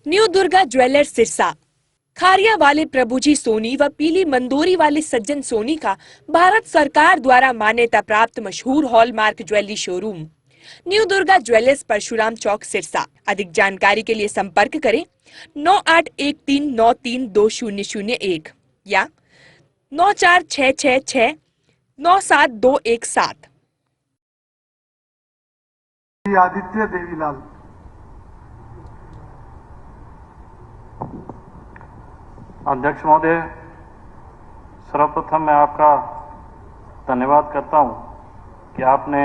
New Durga jewellers Sirsa. Kharia वाले प्रभुजी सोनी व पीली मंदोरी वाले सज्जन सोनी का भारत सरकार द्वारा मान्यता प्राप्त मशहूर hallmark jewellery showroom new Durga jewellers Parshuram Chowk Sirsa. अधिक जानकारी के लिए संपर्क करें 9813932001 या 9466697217। आदित्य देवीलाल। अध्यक्ष महोदय, सर्वप्रथम मैं आपका धन्यवाद करता हूं कि आपने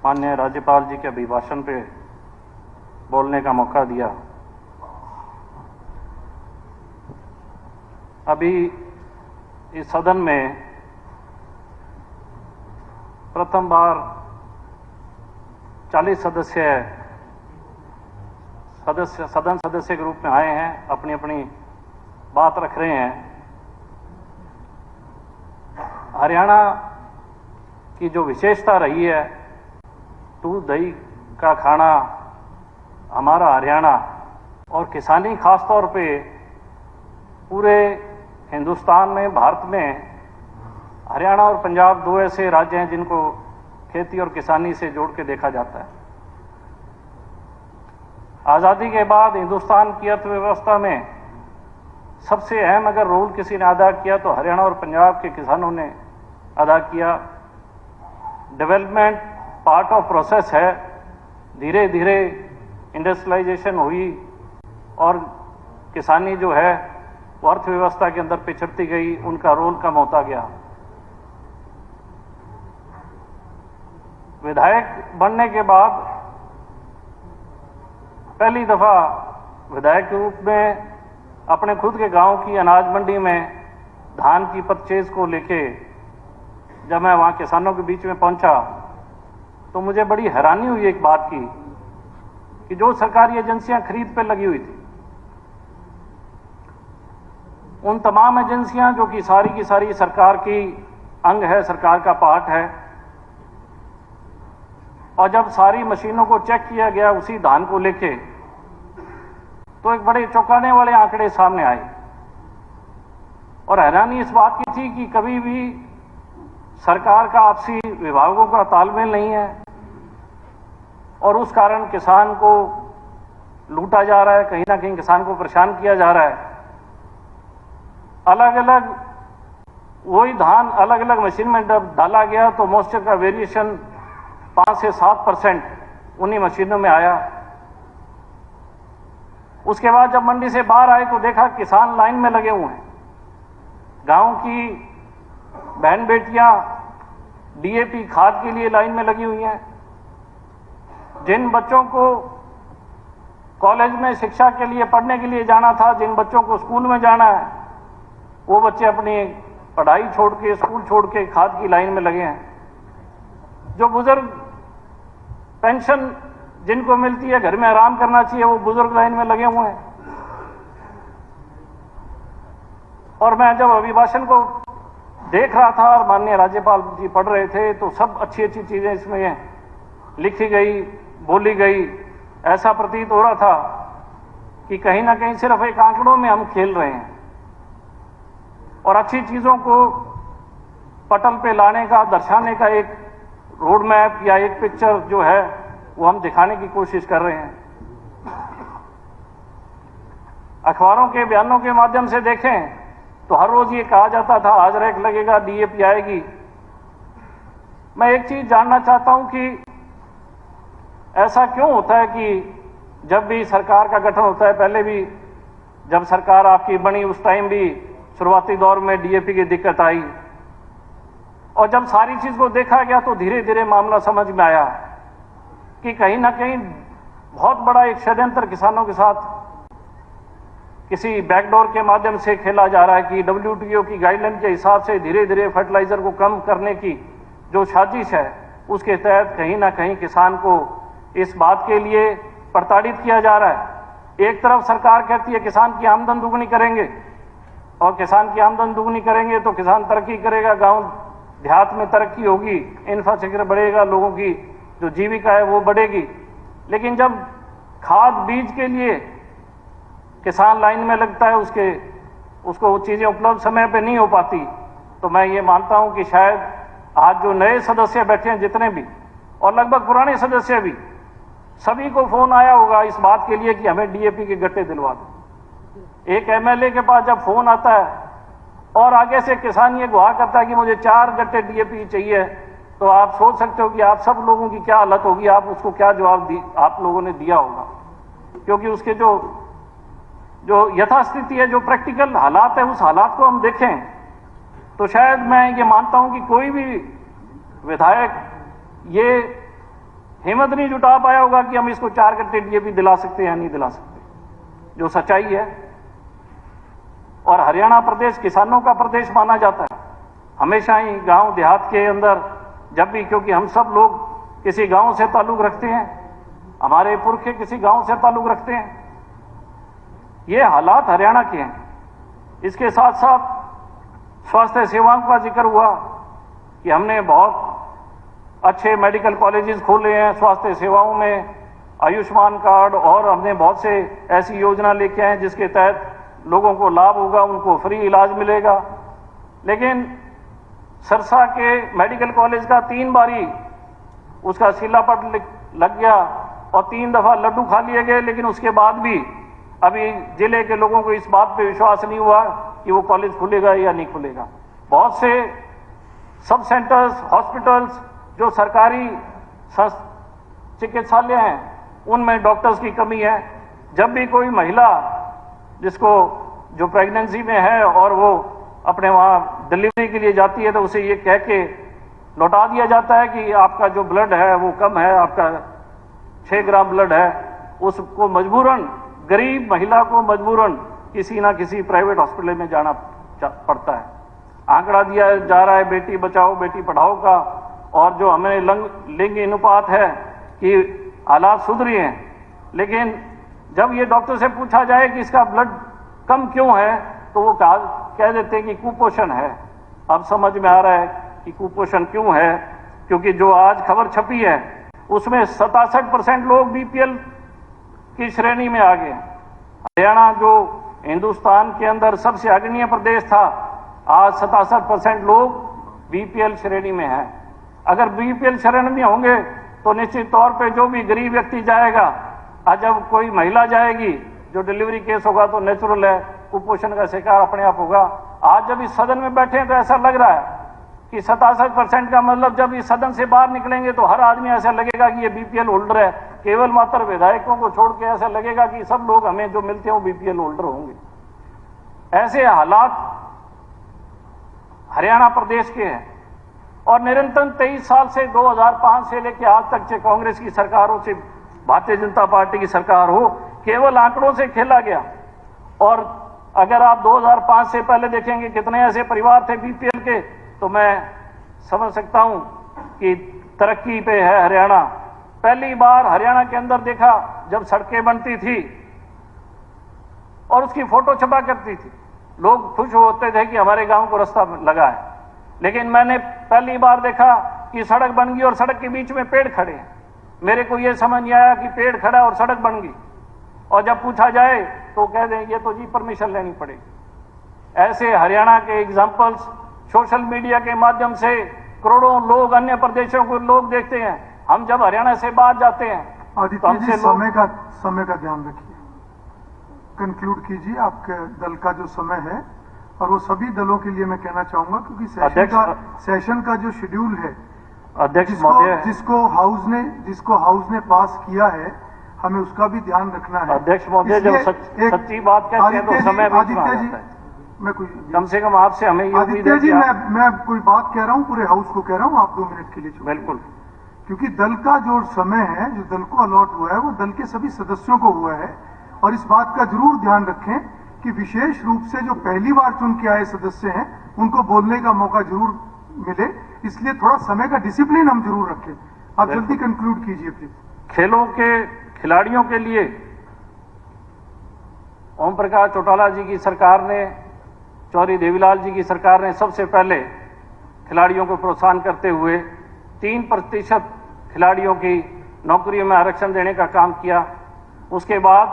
माननीय राज्यपाल जी के अभिभाषण पे बोलने का मौका दिया। अभी इस सदन में प्रथम बार 40 सदन सदस्य के रूप में आए हैं, अपनी अपनी बात रख रहे हैं। हरियाणा की जो विशेषता रही है, दूध दही का खाना हमारा हरियाणा और किसानी खास तौर पे पूरे हिंदुस्तान में, भारत में हरियाणा और पंजाब दो ऐसे राज्य हैं जिनको खेती और किसानी से जोड़ के देखा जाता है। आज़ादी के बाद हिंदुस्तान की अर्थव्यवस्था में सबसे अहम अगर रोल किसी ने अदा किया तो हरियाणा और पंजाब के किसानों ने अदा किया। डेवलपमेंट पार्ट ऑफ प्रोसेस है, धीरे धीरे इंडस्ट्रियलाइजेशन हुई और किसानी जो है वो अर्थव्यवस्था के अंदर पिछड़ती गई, उनका रोल कम होता गया। विधायक बनने के बाद पहली दफा विधायक के रूप में अपने खुद के गांव की अनाज मंडी में धान की परचेज को लेके जब मैं वहां किसानों के बीच में पहुंचा तो मुझे बड़ी हैरानी हुई एक बात की कि जो सरकारी एजेंसियां खरीद पे लगी हुई थी, उन तमाम एजेंसियां जो कि सारी की सारी सरकार की अंग है, सरकार का पार्ट है, और जब सारी मशीनों को चेक किया गया उसी धान को लेके तो एक बड़े चौंकाने वाले आंकड़े सामने आए। और हैरानी इस बात की थी कि कभी भी सरकार का आपसी विभागों का तालमेल नहीं है और उस कारण किसान को लूटा जा रहा है, कहीं ना कहीं किसान को परेशान किया जा रहा है। अलग अलग वही धान अलग अलग मशीन में जब डाला गया तो मॉइस्चर का वेरिएशन 5 से 7% उन्हीं मशीनों में आया। उसके बाद जब मंडी से बाहर आए तो देखा किसान लाइन में लगे हुए हैं। गांव की बहन बेटियां डीएपी खाद के लिए लाइन में लगी हुई हैं। जिन बच्चों को कॉलेज में शिक्षा के लिए पढ़ने के लिए जाना था, जिन बच्चों को स्कूल में जाना है, वो बच्चे अपनी पढ़ाई छोड़ के, स्कूल छोड़ के खाद की लाइन में लगे हैं। जो बुजुर्ग पेंशन जिनको मिलती है, घर में आराम करना चाहिए, वो बुजुर्ग लाइन में लगे हुए हैं। और मैं जब अभिभाषण को देख रहा था और माननीय राज्यपाल जी पढ़ रहे थे तो सब अच्छी अच्छी चीजें इसमें लिखी गई, बोली गई। ऐसा प्रतीत हो रहा था कि कहीं ना कहीं सिर्फ एक आंकड़ों में हम खेल रहे हैं और अच्छी चीजों को पटल पे लाने का, दर्शाने का एक रोड मैप या एक पिक्चर जो है वो हम दिखाने की कोशिश कर रहे हैं। अखबारों के बयानों के माध्यम से देखें तो हर रोज ये कहा जाता था आज रैक लगेगा, डीएपी आएगी। मैं एक चीज जानना चाहता हूं कि ऐसा क्यों होता है कि जब भी सरकार का गठन होता है, पहले भी जब सरकार आपकी बनी उस टाइम भी शुरुआती दौर में डीएपी की दिक्कत आई और जब सारी चीज को देखा गया तो धीरे धीरे मामला समझ में आया कि कहीं ना कहीं बहुत बड़ा एक षड्यंत्र किसानों के साथ किसी बैकडोर के माध्यम से खेला जा रहा है कि डब्ल्यूटीओ की गाइडलाइन के हिसाब से धीरे धीरे फर्टिलाइजर को कम करने की जो साजिश है उसके तहत कहीं ना कहीं किसान को इस बात के लिए प्रताड़ित किया जा रहा है। एक तरफ सरकार कहती है किसान की आमदन दुगनी करेंगे और किसान की आमदन दुगनी करेंगे तो किसान तरक्की करेगा, गांव देहात में तरक्की होगी, इंफ्रास्ट्रक्चर बढ़ेगा, लोगों की जो जीविका है वो बढ़ेगी। लेकिन जब खाद बीज के लिए किसान लाइन में लगता है, उसको वो चीज़ें उपलब्ध समय पे नहीं हो पाती। तो मैं ये मानता हूं कि शायद आज जो नए सदस्य बैठे हैं जितने भी, और लगभग पुराने सदस्य भी, सभी को फोन आया होगा इस बात के लिए कि हमें डीएपी के गट्टे दिलवा दो। एक एमएलए के पास जब फोन आता है और आगे से किसान ये गुहार करता है कि मुझे 4 गट्टे डीएपी चाहिए, तो आप सोच सकते हो कि आप सब लोगों की क्या हालत होगी, आप उसको क्या जवाब आप लोगों ने दिया होगा। क्योंकि उसके जो यथास्थिति है, जो प्रैक्टिकल हालात है, उस हालात को हम देखें तो शायद मैं ये मानता हूं कि कोई भी विधायक ये हिम्मत नहीं जुटा पाया होगा कि हम इसको 4 गट्टे डीएपी दिला सकते हैं या नहीं दिला सकते, जो सच्चाई है। और हरियाणा प्रदेश किसानों का प्रदेश माना जाता है हमेशा ही, गांव देहात के अंदर जब भी, क्योंकि हम सब लोग किसी गांव से ताल्लुक रखते हैं, हमारे पुरखे किसी गांव से ताल्लुक रखते हैं। ये हालात हरियाणा के हैं। इसके साथ साथ स्वास्थ्य सेवाओं का जिक्र हुआ कि हमने बहुत अच्छे मेडिकल कॉलेजेस खोले हैं स्वास्थ्य सेवाओं में, आयुष्मान कार्ड, और हमने बहुत से ऐसी योजना लेके आए जिसके तहत लोगों को लाभ होगा, उनको फ्री इलाज मिलेगा। लेकिन सरसा के मेडिकल कॉलेज का 3 बारी उसका शिलापट लग गया और 3 दफा लड्डू खा लिए गए, लेकिन उसके बाद भी अभी जिले के लोगों को इस बात पे विश्वास नहीं हुआ कि वो कॉलेज खुलेगा या नहीं खुलेगा। बहुत से सब सेंटर्स, हॉस्पिटल्स, जो सरकारी चिकित्सालय हैं, उनमें डॉक्टर्स की कमी है। जब भी कोई महिला जिसको जो प्रेगनेंसी में है और वो अपने वहाँ डिलीवरी के लिए जाती है, तो उसे ये कह के लौटा दिया जाता है कि आपका जो ब्लड है वो कम है, आपका 6 ग्राम ब्लड है। उसको मजबूरन, गरीब महिला को मजबूरन किसी ना किसी प्राइवेट हॉस्पिटल में जाना पड़ता है। आंकड़ा दिया जा रहा है बेटी बचाओ बेटी पढ़ाओ का, और जो हमें लिंग अनुपात है कि हालात सुधरी हैं, लेकिन जब ये डॉक्टर से पूछा जाए कि इसका ब्लड कम क्यों है, तो वो कह देते हैं कि कुपोषण है। अब समझ में आ रहा है कि कुपोषण क्यों है, क्योंकि जो आज खबर छपी है उसमें 67% लोग बीपीएल की श्रेणी में आ गए। हरियाणा जो हिंदुस्तान के अंदर सबसे अग्रणी प्रदेश था, आज 67% लोग बीपीएल श्रेणी में हैं। अगर बीपीएल श्रेणी में होंगे तो निश्चित तौर पे जो भी गरीब व्यक्ति जाएगा, आज जब कोई महिला जाएगी जो डिलीवरी केस होगा तो नेचुरल है कुपोषण का शिकार अपने आप होगा। आज जब इस सदन में बैठे हैं तो ऐसा लग रहा है कि 67% का मतलब जब इस सदन से बाहर निकलेंगे तो हर आदमी ऐसा लगेगा कि ये बीपीएल होल्डर है। केवल मात्र विधायकों को छोड़ के ऐसा लगेगा कि सब लोग हमें जो मिलते हैं वो बीपीएल होल्डर होंगे। ऐसे हालात हरियाणा प्रदेश के हैं और निरंतर 23 साल से 2005 से लेकर आज तक से कांग्रेस की सरकार हो, से भारतीय जनता पार्टी की सरकार हो, केवल आंकड़ों से खेला गया। और अगर आप 2005 से पहले देखेंगे कितने ऐसे परिवार थे बीपीएल के, तो मैं समझ सकता हूं कि तरक्की पे है हरियाणा। पहली बार हरियाणा के अंदर देखा जब सड़कें बनती थी और उसकी फोटो छपा करती थी, लोग खुश होते थे कि हमारे गांव को रास्ता लगा है। लेकिन मैंने पहली बार देखा कि सड़क बन गई और सड़क के बीच में पेड़ खड़े हैं। मेरे को यह समझ नहीं आया कि पेड़ खड़ा और सड़क बन गई, और जब पूछा जाए तो कह दें ये तो जी परमिशन लेनी पड़ेगी। ऐसे हरियाणा के एग्जाम्पल्स सोशल मीडिया के माध्यम से करोड़ों लोग अन्य प्रदेशों को लोग देखते हैं। हम जब हरियाणा से बाहर जाते हैं तो हमसे समय का ध्यान रखिए, कंक्लूड कीजिए। आपके दल का जो समय है, और वो सभी दलों के लिए मैं कहना चाहूंगा, क्योंकि सेशन का जो शेड्यूल है अध्यक्ष महोदय, जिसको हाउस ने पास किया है, हमें उसका भी ध्यान रखना है। अध्यक्ष महोदय, जब सच्ची बात कहते हैं तो समय भी आदित्य जी, मैं कोई कम से कम आपसे हमें ये आदित्य जी, मैं कोई बात कह रहा हूँ, पूरे हाउस को कह रहा हूँ, आप 2 मिनट के लिए बिल्कुल। क्योंकि दल का जो समय है, जो दल को अलॉट हुआ है, वो दल के सभी सदस्यों को हुआ है। और इस बात का जरूर ध्यान रखें कि विशेष रूप से जो पहली बार चुन के आए सदस्य हैं, उनको बोलने का मौका जरूर मिले। इसलिए थोड़ा समय का डिसिप्लिन हम जरूर रखें। आप जल्दी कंक्लूड कीजिए प्लीज। खेलों के खिलाड़ियों के लिए ओम प्रकाश चौटाला जी की सरकार ने, चौधरी देवीलाल जी की सरकार ने सबसे पहले खिलाड़ियों को प्रोत्साहन करते हुए 3% खिलाड़ियों की नौकरियों में आरक्षण देने का काम किया। उसके बाद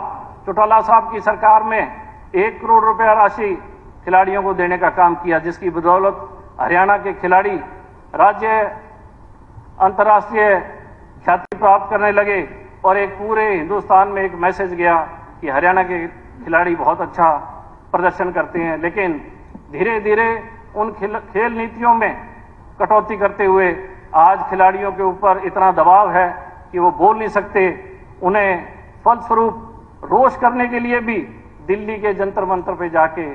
चौटाला साहब की सरकार में 1 करोड़ रुपया राशि खिलाड़ियों को देने का काम किया, जिसकी बदौलत हरियाणा के खिलाड़ी राज्य अंतर्राष्ट्रीय ख्याति प्राप्त करने लगे और एक पूरे हिंदुस्तान में एक मैसेज गया कि हरियाणा के खिलाड़ी बहुत अच्छा प्रदर्शन करते हैं। लेकिन धीरे धीरे उन खेल नीतियों में कटौती करते हुए आज खिलाड़ियों के ऊपर इतना दबाव है कि वो बोल नहीं सकते। उन्हें फलस्वरूप रोष करने के लिए भी दिल्ली के जंतर मंतर पे जाके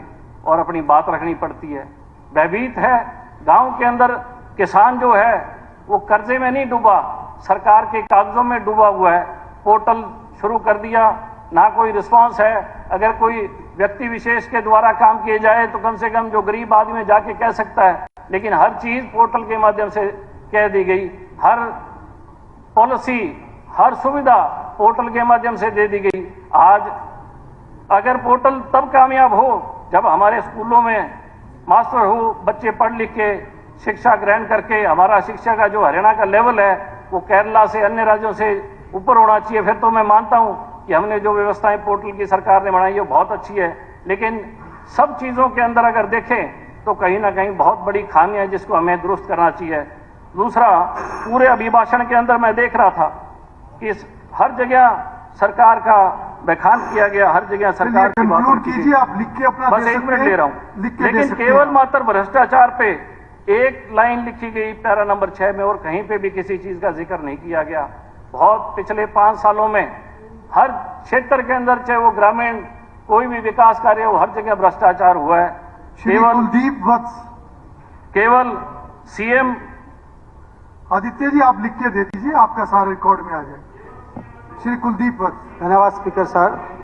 और अपनी बात रखनी पड़ती है। भयभीत है। गांव के अंदर किसान जो है वो कर्जे में नहीं डूबा, सरकार के कागजों में डूबा हुआ है। पोर्टल शुरू कर दिया, ना कोई रिस्पांस है। अगर कोई व्यक्ति विशेष के द्वारा काम किए जाए तो कम से कम जो गरीब आदमी जाके कह सकता है, लेकिन हर चीज पोर्टल के माध्यम से कह दी गई। हर पॉलिसी, हर सुविधा पोर्टल के माध्यम से दे दी गई। आज अगर पोर्टल तब कामयाब हो जब हमारे स्कूलों में मास्टर हो, बच्चे पढ़ लिख के शिक्षा ग्रहण करके हमारा शिक्षा का जो हरियाणा का लेवल है वो केरला से, अन्य राज्यों से ऊपर होना चाहिए। फिर तो मैं मानता हूं कि हमने जो व्यवस्थाएं पोर्टल की सरकार ने बनाई है वो बहुत अच्छी है। लेकिन सब चीजों के अंदर अगर देखें तो कहीं ना कहीं बहुत बड़ी खामियां हैं जिसको हमें दुरुस्त करना चाहिए। दूसरा, पूरे अभिभाषण के अंदर मैं देख रहा था कि हर जगह सरकार का बखान किया गया, हर जगह सरकार की बात कीजिए। आप लिख के अपना बस 1 मिनट ले रहा हूं। लेकिन केवल मात्र भ्रष्टाचार पे एक लाइन लिखी गई पैरा नंबर 6 में और कहीं पे भी किसी चीज का जिक्र नहीं किया गया। बहुत पिछले 5 सालों में हर क्षेत्र के अंदर, चाहे वो ग्रामीण कोई भी विकास कार्य हो, हर जगह भ्रष्टाचार हुआ है। कुलदीप वत्स, केवल सीएम आदित्य जी आप लिख के दे दीजिए, आपका सारा रिकॉर्ड में आ जाए। श्री कुलदीप वत्स। धन्यवाद स्पीकर साहब।